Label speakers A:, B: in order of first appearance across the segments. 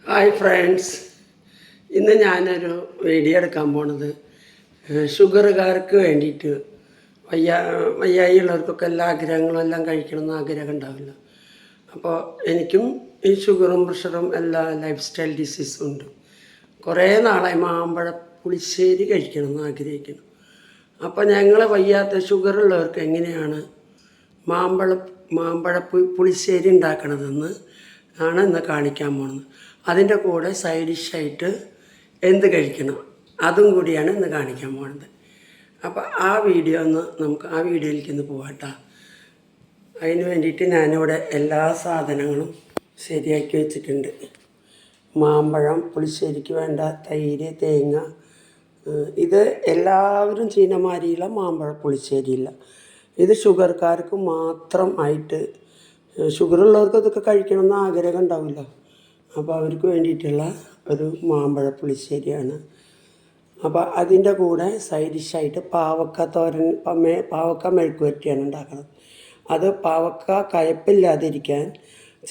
A: Hi friends, ഇന്ന് ഞാനൊരു video എടുക്കാൻ പോണത് ഷുഗറുകാർക്ക് വേണ്ടിയിട്ട്. വയ്യായിയുള്ളവർക്കൊക്കെ എല്ലാ ആഗ്രഹങ്ങളും എല്ലാം കഴിക്കണമെന്ന് ആഗ്രഹം ഉണ്ടാവില്ല. അപ്പോൾ എനിക്കും ഈ ഷുഗറും പ്രഷറും എല്ലാ ലൈഫ് സ്റ്റൈൽ ഡിസീസും ഉണ്ട്. കുറേ നാളായി മാമ്പഴ പുളിശ്ശേരി കഴിക്കണമെന്ന് ആഗ്രഹിക്കുന്നു. അപ്പോൾ ഞങ്ങൾ വയ്യാത്ത ഷുഗറുള്ളവർക്ക് എങ്ങനെയാണ് മാമ്പഴ പുളിശ്ശേരി ഉണ്ടാക്കണതെന്ന് ആണ് ഇന്ന് കാണിക്കാൻ പോകുന്നത്. അതിൻ്റെ കൂടെ സൈഡ് ഡിഷായിട്ട് എന്ത് കഴിക്കണം അതും കൂടിയാണ് ഇന്ന് കാണിക്കാൻ പോകുന്നത്. അപ്പോൾ ആ വീഡിയോയിലേക്ക് ഒന്ന് പോകാട്ടോ. അതിന് വേണ്ടിയിട്ട് ഞാനിവിടെ എല്ലാ സാധനങ്ങളും ശരിയാക്കി വെച്ചിട്ടുണ്ട്. മാമ്പഴം പുളിശ്ശേരിക്ക് വേണ്ട തൈര്, തേങ്ങ. ഇത് എല്ലാവരും ചെയ്യുന്ന മാതിരിയുള്ള മാമ്പഴ പുളിശ്ശേരിയില്ല. ഇത് ഷുഗർക്കാർക്ക് മാത്രം ആയിട്ട്. ഷുഗറുള്ളവർക്ക് ഇതൊക്കെ കഴിക്കണമെന്ന് ആഗ്രഹം ഉണ്ടാവില്ല. അപ്പോൾ അവർക്ക് വേണ്ടിയിട്ടുള്ള ഒരു മാമ്പഴ പുളിശ്ശേരിയാണ്. അപ്പോൾ അതിൻ്റെ കൂടെ സൈഡ് ഡിഷായിട്ട് പാവക്ക മെഴുക്ക് വരട്ടിയാണ് ഉണ്ടാക്കുന്നത്. അത് പാവക്ക കയ്പ്പില്ലാതിരിക്കാൻ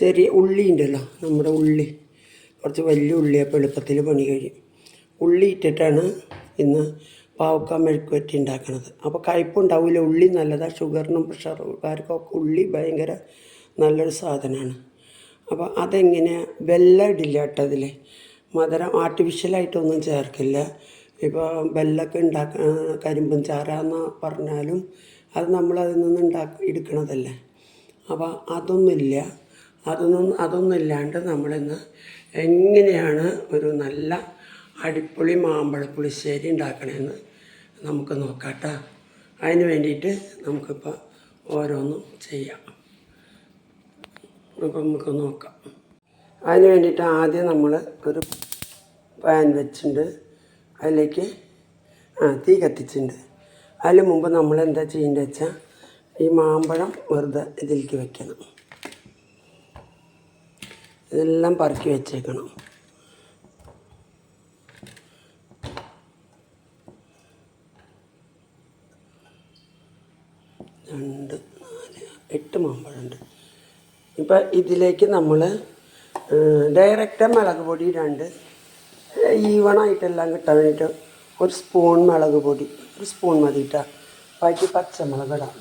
A: ചെറിയ ഉള്ളി ഉണ്ടല്ലോ, നമ്മുടെ ഉള്ളി, കുറച്ച് വലിയ ഉള്ളിയപ്പോൾ എളുപ്പത്തിൽ പണി കഴിയും. ഉള്ളി ഇട്ടിട്ടാണ് ഇന്ന് പാവക്ക മെഴുക്ക് വരട്ടി ഉണ്ടാക്കുന്നത്. അപ്പോൾ കയ്പ്പുണ്ടാവില്ല. ഉള്ളി നല്ലതാണ്. ഷുഗറിനും പ്രഷറുകാർക്കൊക്കെ ഉള്ളി ഭയങ്കര നല്ലൊരു സാധനമാണ്. അപ്പോൾ അതെങ്ങനെ, വെല്ലം ഇടില്ല കേട്ടോ അതിൽ. മധുരം ആർട്ടിഫിഷ്യലായിട്ടൊന്നും ചേർക്കില്ല. ഇപ്പോൾ വെല്ലമൊക്കെ കരിമ്പൻ ചാറാന്ന് പറഞ്ഞാലും അത് നമ്മളതിൽ നിന്ന് എടുക്കണതല്ലേ. അപ്പോൾ അതൊന്നും ഇല്ലാണ്ട് നമ്മളിന്ന് എങ്ങനെയാണ് ഒരു നല്ല അടിപൊളി മാമ്പഴ പുളിശ്ശേരി ഉണ്ടാക്കണമെന്ന് നമുക്ക് നോക്കാം കേട്ടോ. അതിന് വേണ്ടിയിട്ട് നമുക്കിപ്പോൾ ഓരോന്നും ചെയ്യാം. അപ്പോൾ നമുക്ക് നോക്കാം. അതിന് വേണ്ടിയിട്ട് ആദ്യം നമ്മൾ ഒരു പാൻ വെച്ചിട്ടുണ്ട്. അതിലേക്ക് തീ കത്തിച്ചിട്ടുണ്ട്. അതിന് മുമ്പ് നമ്മൾ എന്താ ചെയ്യേണ്ടത് വെച്ചാൽ ഈ മാമ്പഴം വെറുതെ ഇതിലേക്ക് വെക്കണം. ഇതെല്ലാം പറക്കി വെച്ചേക്കണം. രണ്ട്, നാല്, 8 മാമ്പഴമുണ്ട്. ഇപ്പം ഇതിലേക്ക് നമ്മൾ ഡയറക്റ്റ് മുളക് പൊടി ഇടാണ്ട് ഈവണായിട്ടെല്ലാം കിട്ടാൻ വേണ്ടിയിട്ട് ഒരു സ്പൂൺ മുളക് പൊടി, ഒരു സ്പൂൺ മതി ഇട്ടാൽ. ബാക്കി പച്ചമുളക് ഇടാം,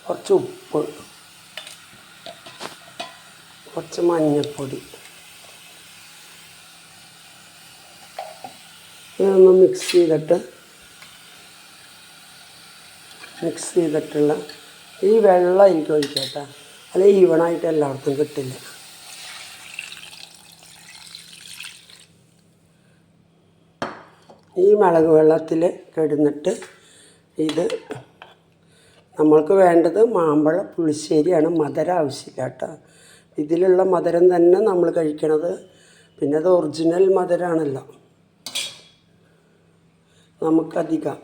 A: കുറച്ച് ഉപ്പ്, കുറച്ച് മഞ്ഞൾപ്പൊടി. ഇതൊന്ന് മിക്സ് ചെയ്തിട്ടുള്ള ഈ വെള്ളം എനിക്ക് ഒഴിക്കാം കേട്ടോ. അല്ലെങ്കിൽ ഈവണായിട്ട് എല്ലായിടത്തും കിട്ടില്ല. ഈ മുളക് വെള്ളത്തിൽ കിടന്നിട്ട് ഇത് നമ്മൾക്ക് വേണ്ടത് മാമ്പഴ പുളിശ്ശേരിയാണ്. മധുരം ആവശ്യമില്ല കേട്ടോ. ഇതിലുള്ള മധുരം തന്നെ നമ്മൾ കഴിക്കണത്. പിന്നെ അത് ഒറിജിനൽ മധുരമാണല്ലോ. നമുക്കധികം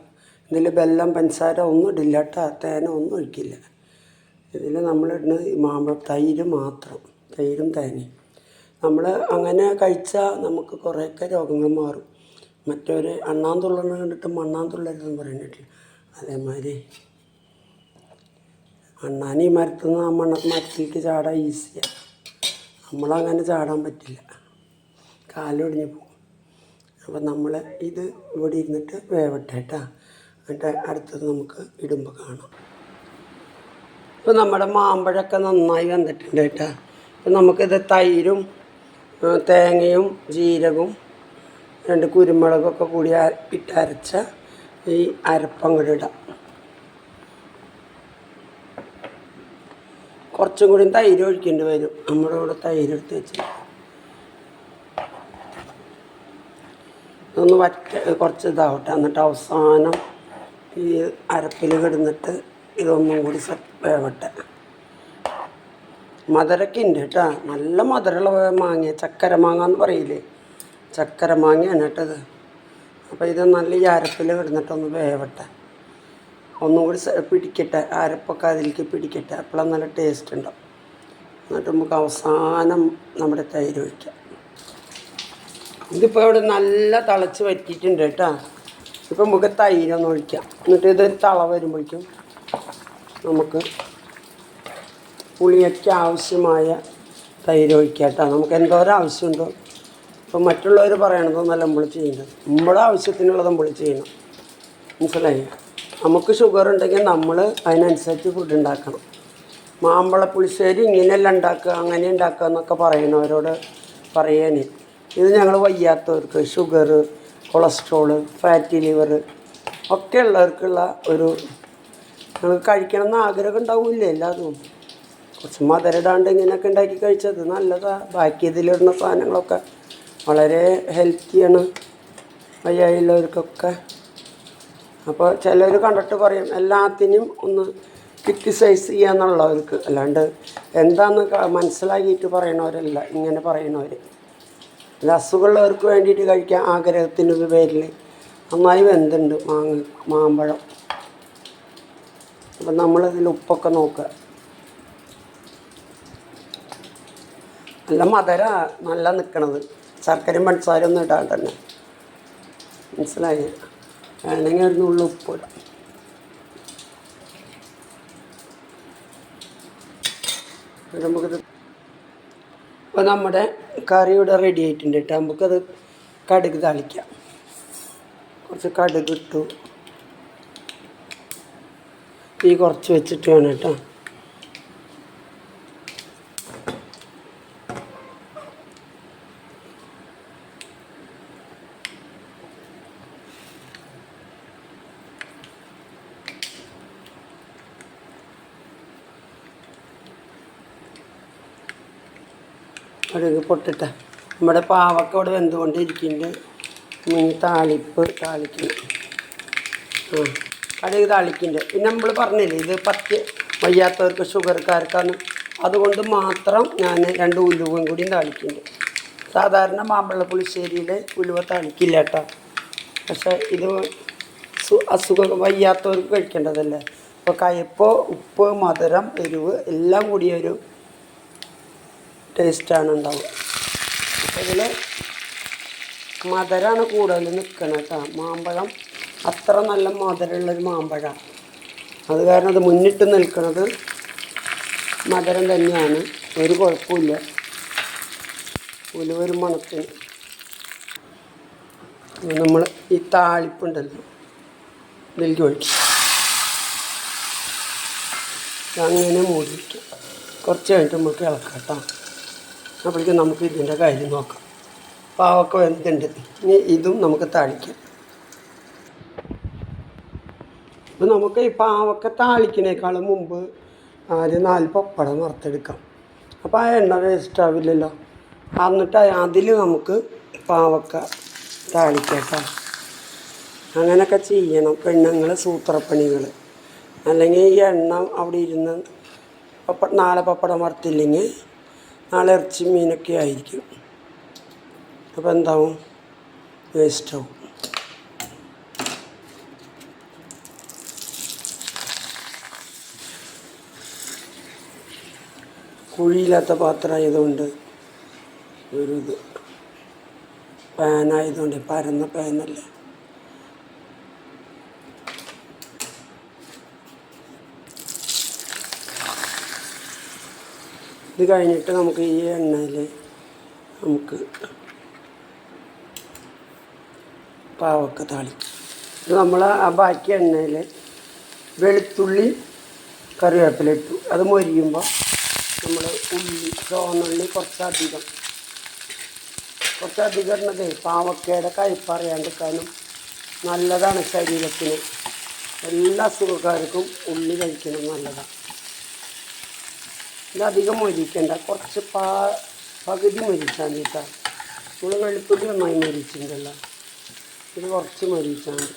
A: ഇതിൽ വെല്ലം, പഞ്ചസാര ഒന്നും ഇടില്ല കേട്ടോ. തേന ഒന്നും ഒഴിക്കില്ല. ഇതിൽ നമ്മളിടുന്നത് മാമ്പഴ തൈര് മാത്രം, തൈരും തേനയും. നമ്മൾ അങ്ങനെ കഴിച്ചാൽ നമുക്ക് കുറേയൊക്കെ രോഗങ്ങൾ മാറും. മറ്റൊരു അണ്ണാന്തുള്ളനെ കണ്ടിട്ട് മണ്ണാന്തുള്ളരുതെന്ന് പറയുന്നിട്ടില്ല. അതേമാതിരി അണ്ണാൻ ഈ മരത്തുനിന്ന് ആ മരത്തിലേക്ക് ചാടാൻ ഈസിയാണ്. നമ്മളങ്ങനെ ചാടാൻ പറ്റില്ല, കാലൊടിഞ്ഞ് പോകും. അപ്പം നമ്മൾ ഇത് ഇവിടെ ഇരുന്നിട്ട് വേവട്ടെ കേട്ടോ. എന്നിട്ട് അടുത്തത് നമുക്ക് ഇടുമ്പോൾ കാണാം. ഇപ്പോൾ നമ്മുടെ മാമ്പഴമൊക്കെ നന്നായി വന്നിട്ടുണ്ട് കേട്ടോ. അപ്പോൾ നമുക്കിത് തൈരും തേങ്ങയും ജീരകവും 2 കുരുമുളകൊക്കെ കൂടി ഇട്ടരച്ച ഈ അരപ്പം കൂടി ഇടാം. കുറച്ചും കൂടി തൈര് ഒഴിക്കേണ്ടി വരും. നമ്മുടെ കൂടെ തൈര് എടുത്ത് വെച്ച് ഇതൊന്ന് കുറച്ച് ഇതാവട്ടെ. എന്നിട്ട് അവസാനം ഈ അരപ്പിൽ കിടന്നിട്ട് ഇതൊന്നും കൂടി വേവട്ടെ. മധുരമൊക്കെ ഉണ്ട് കേട്ടോ. നല്ല മധുരമുള്ള മാങ്ങ, ചക്കര മാങ്ങ എന്ന് പറയില്ലേ, ചക്കര മാങ്ങയാണ് കേട്ടത്. അപ്പോൾ ഇത് നല്ല ഈ അരപ്പിൽ കിടന്നിട്ടൊന്ന് വേവട്ടെ. ഒന്നും കൂടി പിടിക്കട്ടെ, അരപ്പൊക്കെ അതിലേക്ക് പിടിക്കട്ടെ. അപ്പോഴാണ് നല്ല ടേസ്റ്റ് ഉണ്ടാവും. എന്നിട്ട് നമുക്ക് അവസാനം നമ്മുടെ തൈര് ഒഴിക്കാം. ഇതിപ്പോൾ ഇവിടെ നല്ല തിളച്ച് വറ്റിയിട്ടുണ്ട് കേട്ടോ. ഇപ്പം നമുക്ക് തൈരൊന്ന് ഒഴിക്കാം. എന്നിട്ട് ഇത് തള വരുമ്പോഴേക്കും നമുക്ക് പുളിയൊക്കെ ആവശ്യമായ തൈര് ഒഴിക്കാട്ടോ. നമുക്ക് എന്തോരം ആവശ്യമുണ്ടോ, ഇപ്പം മറ്റുള്ളവർ പറയണതൊന്നല്ല നമ്മൾ ചെയ്യുന്നത്, നമ്മുടെ ആവശ്യത്തിനുള്ളത് നമ്മൾ ചെയ്യണം. മനസ്സിലായി? നമുക്ക് ഷുഗർ ഉണ്ടെങ്കിൽ നമ്മൾ അതിനനുസരിച്ച് ഫുഡ് ഉണ്ടാക്കണം. മാമ്പഴ പുളിശ്ശേരി ഇങ്ങനെയല്ല ഉണ്ടാക്കുക, അങ്ങനെ ഉണ്ടാക്കുക എന്നൊക്കെ പറയുന്നവരോട് പറയേനെ, ഇത് ഞങ്ങൾ വയ്യാത്തവർക്ക്, ഷുഗർ, കൊളസ്ട്രോള്, ഫാറ്റി ലിവർ ഒക്കെ ഉള്ളവർക്കുള്ള ഒരു, ഞങ്ങൾക്ക് കഴിക്കണം എന്ന് ആഗ്രഹം ഉണ്ടാവില്ലേ എല്ലാതും. കുറച്ച് മധുരടാണ്ട് ഇങ്ങനെയൊക്കെ ഉണ്ടാക്കി കഴിച്ചത് നല്ലതാണ്. ബാക്കി ഇതിലിടുന്ന സാധനങ്ങളൊക്കെ വളരെ ഹെൽത്തിയാണ് വയ്യായുള്ളവർക്കൊക്കെ. അപ്പോൾ ചിലർ കണ്ടിട്ട് പറയും എല്ലാത്തിനും ഒന്ന് ക്രിറ്റിസൈസ് ചെയ്യാന്നുള്ളവർക്ക്, അല്ലാണ്ട് എന്താണെന്ന് മനസ്സിലാക്കിയിട്ട് പറയണവരല്ല ഇങ്ങനെ പറയണവർ. ഇത് അസുഖമുള്ളവർക്ക് വേണ്ടിയിട്ട് കഴിക്കാൻ ആഗ്രഹത്തിൻ്റെ പേരിൽ നന്നായി വെന്തുണ്ട് മാമ്പഴം. അപ്പം നമ്മളിതിൽ ഉപ്പൊക്കെ നോക്കുക. നല്ല മധുര നല്ല നിൽക്കണത്, ശർക്കരയും പഞ്ചസാരയൊന്നും ഇടാണ്ട് തന്നെ. മനസ്സിലായി? വേണമെങ്കിൽ ഒരു നുള്ളി ഉപ്പിടാം. നമുക്കിത് ഇപ്പോൾ നമ്മുടെ കറി ഇവിടെ റെഡി ആയിട്ടുണ്ട് കേട്ടോ. നമുക്കത് കടുക് താളിക്കാം. കുറച്ച് കടുക് ഇട്ടു, തീ കുറച്ച് വെച്ചിട്ട് വേണം കേട്ടോ. കടുക് പൊട്ടിട്ട നമ്മുടെ പാവക്ക ഇവിടെ വെന്തുകൊണ്ടിരിക്കുന്നുണ്ട്. മീൻ താളിക്കുന്നു. കടുക് താളിക്കുന്നുണ്ട്. പിന്നെ നമ്മൾ പറഞ്ഞില്ലേ ഇത് വയ്യാത്തവർക്ക്, ഷുഗർക്കാർക്കാണ്, അതുകൊണ്ട് മാത്രം ഞാൻ 2 ഉലുവയും കൂടി താളിക്കുന്നുണ്ട്. സാധാരണ മാമ്പഴ പുളിശ്ശേരിയിൽ ഉലുവ താളിക്കില്ല കേട്ടോ. പക്ഷേ ഇത് വയ്യാത്തവർക്ക് കഴിക്കേണ്ടതല്ലേ. അപ്പോൾ കയ്പ്പ്, ഉപ്പ്, മധുരം, എരിവ് എല്ലാം കൂടിയൊരു ടേസ്റ്റാണ് ഉണ്ടാവുക. അതിൽ മധുരമാണ് കൂടുതൽ നിൽക്കണം കേട്ടോ. മാമ്പഴം അത്ര നല്ല മധുരമുള്ളൊരു മാമ്പഴമാണ്. അത് കാരണം അത് മുന്നിട്ട് നിൽക്കുന്നത് മധുരം തന്നെയാണ്, ഒരു കുഴപ്പമില്ല. ഒരു മണത്തിന് നമ്മൾ ഈ താളിപ്പുണ്ടല്ലോ ഇതിലേക്ക് ഒഴിക്കും. അങ്ങനെ മൂടി വയ്ക്കും. കുറച്ച് കഴിഞ്ഞിട്ട് നമുക്ക് ഇളക്കാം കേട്ടോ. അപ്പോഴേക്കും നമുക്ക് ഇതിൻ്റെ കാര്യം നോക്കാം. പാവക്ക വെന്തുണ്ട്, ഇനി ഇതും നമുക്ക് താളിക്കാം. അപ്പോൾ നമുക്ക് ഈ പാവക്ക താളിക്കുന്നേക്കാളും മുമ്പ് ആദ്യം 4 പപ്പടം വറുത്തെടുക്കാം. അപ്പോൾ ആ എണ്ണ വേസ്റ്റ് ആവില്ലല്ലോ. എന്നിട്ട് അതിൽ നമുക്ക് പാവക്ക താളിക്കാം. അങ്ങനെയൊക്കെ ചെയ്യണം പെണ്ണുങ്ങൾ, സൂത്രപ്പണികൾ. അല്ലെങ്കിൽ ഈ എണ്ണ അവിടെ ഇരുന്ന് നാളെ പപ്പടം വറുത്തില്ലെങ്കിൽ നാളെ ഇറച്ചി മീനൊക്കെ ആയിരിക്കും. അപ്പോൾ എന്താവും? വേസ്റ്റാവും. കുഴിയില്ലാത്ത പാത്രമായതുകൊണ്ട് ഇത് പാനായതുകൊണ്ട്, പരന്ന പാനല്ലേ. ഇത് കഴിഞ്ഞിട്ട് നമുക്ക് ഈ എണ്ണയിൽ നമുക്ക് പാവക്ക താളിക്കും. ഇത് നമ്മൾ ആ ബാക്കി എണ്ണയിൽ വെളുത്തുള്ളി, കറിവേപ്പില ഇട്ടു. അത് മൊരിയുമ്പോൾ നമ്മൾ ചുവന്നുള്ളി കുറച്ചധികം ഇടുന്നത് പാവക്കയുടെ കയ്പ്പ് അറിയാണ്ടിരിക്കാനും നല്ലതാണ് ശരീരത്തിന്. എല്ലാ അസുഖക്കാർക്കും ഉള്ളി കഴിക്കണം, നല്ലതാണ്. ഇതധികം മൊരിക്കണ്ട, കുറച്ച് പകുതി മൊരിച്ചാൽ മതി കേട്ടോ. നമ്മൾ വെളുത്തുള്ളി നന്നായി മൊരിച്ചിട്ടുണ്ടല്ലോ, ഇത് കുറച്ച് മൊരിച്ചാൽ മതി.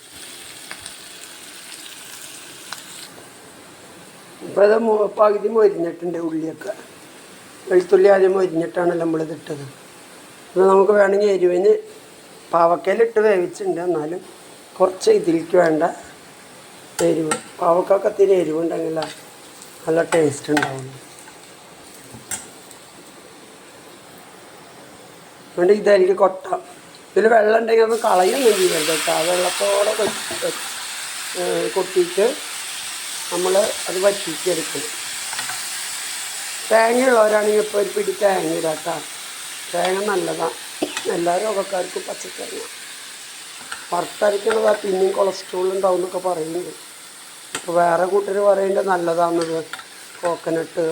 A: ഇപ്പോൾ ഇത് പകുതി മൊരിഞ്ഞിട്ടുണ്ട് ഉള്ളിയൊക്കെ. വെളുത്തുള്ളി ആദ്യം മൊരിഞ്ഞിട്ടാണല്ലോ നമ്മളിതിട്ടത്. ഇത് നമുക്ക് വേണമെങ്കിൽ എരിവിന് പാവക്കയിലിട്ട് വേവിച്ചിട്ടുണ്ട്, എന്നാലും കുറച്ച് ഇതിലേക്ക് വേണ്ട എരിവ്. പാവക്കൊക്കെ ഇത്തിരി എരിവുണ്ടെങ്കിൽ നല്ല ടേസ്റ്റ് ഉണ്ടാവുന്നു. അതുകൊണ്ട് ഇതായിരിക്കും കൊട്ടാം. ഇതിൽ വെള്ളം ഉണ്ടെങ്കിൽ അത് കളയൊന്നും ചെയ്യരുത് കേട്ടോ. ആ വെള്ളത്തോടെ കൊട്ടിയിട്ട് നമ്മൾ അത് വറ്റിച്ചെടുക്കും. തേങ്ങയുള്ളവരാണെങ്കിൽ ഇപ്പോൾ ഒരു പിടി തേങ്ങ ഇടാട്ടോ. തേങ്ങ നല്ലതാണ്, എല്ലാ രോഗക്കാർക്കും പച്ചത്തേങ്ങ. വറുത്തരയ്ക്കണതാ പിന്നെയും കൊളസ്ട്രോൾ ഉണ്ടാവും എന്നൊക്കെ പറയുന്നുണ്ട്. ഇപ്പോൾ വേറെ കൂട്ടർ പറയുന്നത് നല്ലതാണെന്നത്. കോക്കനട്ട്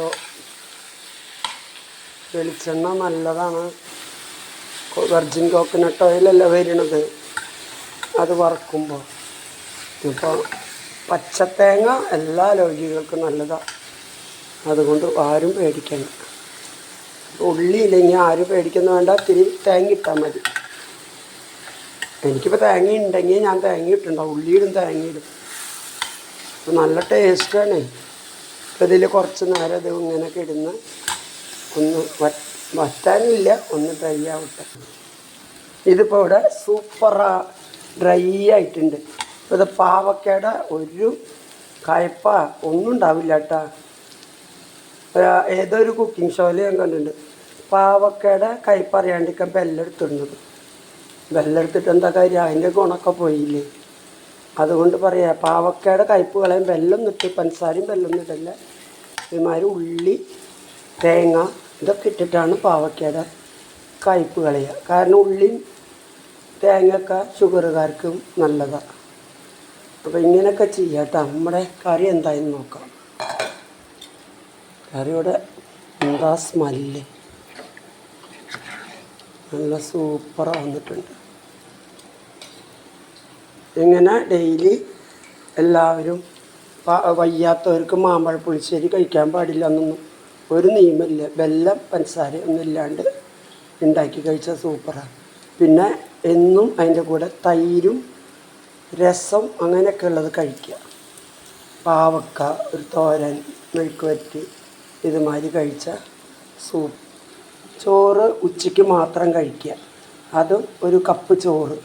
A: വെളിച്ചെണ്ണ നല്ലതാണ്, വെർജിൻ കോക്കനട്ട് ഓയിലല്ല വരുന്നത് അത് വറക്കുമ്പോൾ. ഇപ്പോൾ പച്ചത്തേങ്ങ എല്ലാ രോഗികൾക്കും നല്ലതാണ്, അതുകൊണ്ട് ആരും പേടിക്കണം. ഉള്ളി ഇല്ലെങ്കിൽ ആരും പേടിക്കുന്ന വേണ്ട, ഇത്തിരി തേങ്ങ ഇട്ടാൽ മതി. എനിക്കിപ്പോൾ തേങ്ങ ഉണ്ടെങ്കിൽ ഞാൻ തേങ്ങ ഇട്ടുണ്ടാവും, ഉള്ളിയിടും തേങ്ങയിടും. അപ്പോൾ നല്ല ടേസ്റ്റാണ്. ഇപ്പോൾ ഇതിൽ കുറച്ച് നേരം ഇത് ഇങ്ങനെയൊക്കെ ഇടുന്ന് ഒന്ന് വറ്റാനില്ല, ഒന്ന് ഡ്രൈ ആവട്ടെ. ഇതിപ്പോൾ ഇവിടെ സൂപ്പറാ ഡ്രൈ ആയിട്ടുണ്ട്. ഇപ്പോൾ ഇത് പാവക്കയുടെ ഒരു കയ്പ ഒന്നും ഉണ്ടാവില്ല കേട്ടോ. ഏതൊരു കുക്കിംഗ് ഷോയിൽ ഞാൻ കണ്ടിട്ടുണ്ട്, പാവക്കയുടെ കയ്പ അറിയാണ്ടിരിക്കാൻ ബെല്ലെടുത്തിടുന്നത്. ബെല്ലെടുത്തിട്ട് എന്താ കാര്യം, അതിൻ്റെ ഗുണമൊക്കെ പോയില്ലേ. അതുകൊണ്ട് പറയാം, പാവക്കയുടെ കയ്പ് കളയാൻ വെല്ലം ഇട്ട്, പഞ്ചസാരയും വെല്ലം ഇടല്ല. ഇതുമാതിരി ഉള്ളി തേങ്ങ ഇതൊക്കെ ഇട്ടിട്ടാണ് പാവക്കയുടെ കയ്പ് കളയുക. കാരണം ഉള്ളിയും തേങ്ങയൊക്കെ ഷുഗറുകാർക്കും നല്ലതാണ്. അപ്പോൾ ഇങ്ങനെയൊക്കെ ചെയ്യാം കേട്ടോ. നമ്മുടെ കറി എന്തായെന്ന് നോക്കാം. കറിയുടെ എന്താ സ്മെല്ല്, നല്ല സൂപ്പറാണ് വന്നിട്ടുണ്ട്. ഇങ്ങനെ ഡെയിലി എല്ലാവരും വയ്യാത്തവർക്ക് മാമ്പഴ പുളിശ്ശേരി കഴിക്കാൻ പാടില്ല എന്നൊന്നും ഒരു നിയമമില്ല. വെല്ലം പഞ്ചസാര ഒന്നും ഇല്ലാണ്ട് ഉണ്ടാക്കി കഴിച്ചാൽ സൂപ്പറാണ്. പിന്നെ എന്നും അതിൻ്റെ കൂടെ തൈരും രസം അങ്ങനെയൊക്കെ ഉള്ളത് കഴിക്കുക. പാവക്ക, ഒരു തോരൻ, മെഴുക്ക് വരട്ടി ഇതുമാതിരി കഴിച്ചാൽ സൂപ്പ്. ചോറ് ഉച്ചയ്ക്ക് മാത്രം കഴിക്കുക, അതും ഒരു കപ്പ് ചോറ്.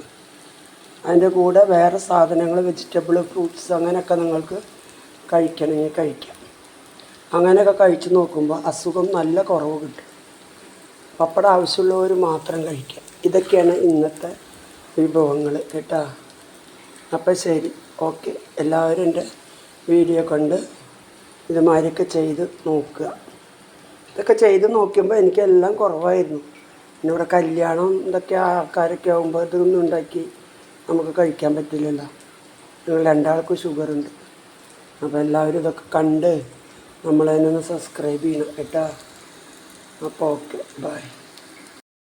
A: അതിൻ്റെ കൂടെ വേറെ സാധനങ്ങൾ, വെജിറ്റബിൾ, ഫ്രൂട്ട്സ് അങ്ങനെയൊക്കെ നിങ്ങൾക്ക് കഴിക്കണമെങ്കിൽ കഴിക്കാം. അങ്ങനെയൊക്കെ കഴിച്ച് നോക്കുമ്പോൾ അസുഖം നല്ല കുറവ് കിട്ടും. പപ്പടം ആവശ്യമുള്ളവർ മാത്രം കഴിക്കുക. ഇതൊക്കെയാണ് ഇന്നത്തെ വിഭവങ്ങൾ കേട്ടോ. അപ്പം ശരി, ഓക്കെ. എല്ലാവരും എൻ്റെ വീഡിയോ കണ്ട് ഇതുമാതിരിയൊക്കെ ചെയ്ത് നോക്കുക. ഇതൊക്കെ ചെയ്ത് നോക്കുമ്പോൾ എനിക്കെല്ലാം കുറവായിരുന്നു. പിന്നെ ഇവിടെ കല്യാണം ഇതൊക്കെ ആൾക്കാരൊക്കെ ആകുമ്പോൾ ഇതൊന്നും ഉണ്ടാക്കി നമുക്ക് കഴിക്കാൻ പറ്റില്ലല്ലോ. ഞങ്ങൾ രണ്ടാൾക്കും ഷുഗറുണ്ട്. അപ്പോൾ എല്ലാവരും ഇതൊക്കെ കണ്ട് നമ്മളതിനൊന്ന് സബ്സ്ക്രൈബ് ചെയ്യണം കേട്ടോ. അപ്പോൾ ഓക്കെ, ബൈ.